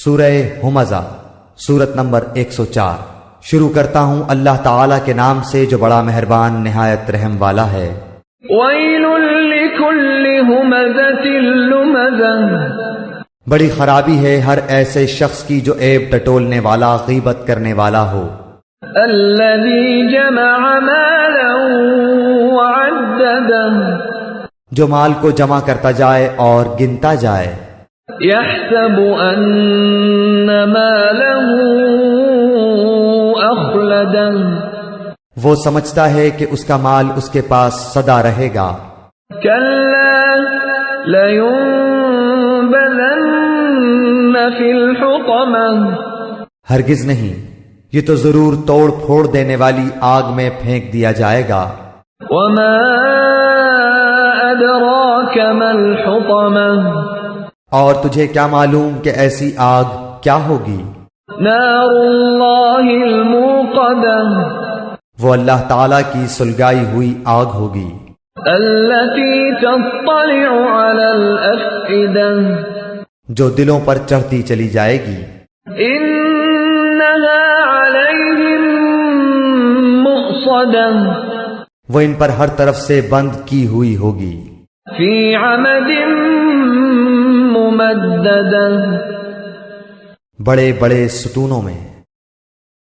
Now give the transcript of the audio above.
سورہ ہمزہ سورت نمبر 104۔ شروع کرتا ہوں اللہ تعالی کے نام سے جو بڑا مہربان نہایت رحم والا ہے۔ وَيْلٌ لِكُلِّ هُمَزَةٍ لُمَزَةٍ، بڑی خرابی ہے ہر ایسے شخص کی جو عیب ٹٹولنے والا، غیبت کرنے والا ہو۔ الَّذِي جَمَعَ مَالًا وَعَدَّدَهُ، جو مال کو جمع کرتا جائے اور گنتا جائے۔ يَحْسَبُ أَنَّ مَالَهُ أَخْلَدَهُ، وہ سمجھتا ہے کہ اس کا مال اس کے پاس سدا رہے گا۔ كَلَّا لَيُنبَذَنَّ فِي الْحُطَمَةِ، ہرگز نہیں، یہ تو ضرور توڑ پھوڑ دینے والی آگ میں پھینک دیا جائے گا۔ وَمَا أَدْرَاكَ مَا الْحُطَمَةُ، اور تجھے کیا معلوم کہ ایسی آگ کیا ہوگی؟ نار اللہ الموقدہ، وہ اللہ تعالی کی سلگائی ہوئی آگ ہوگی۔ التي تطلع على الأفئدة، جو دلوں پر چڑھتی چلی جائے گی۔ انها عليهم مؤصدة، وہ ان پر ہر طرف سے بند کی ہوئی ہوگی۔ في عمد ممددة، بڑے بڑے ستونوں میں۔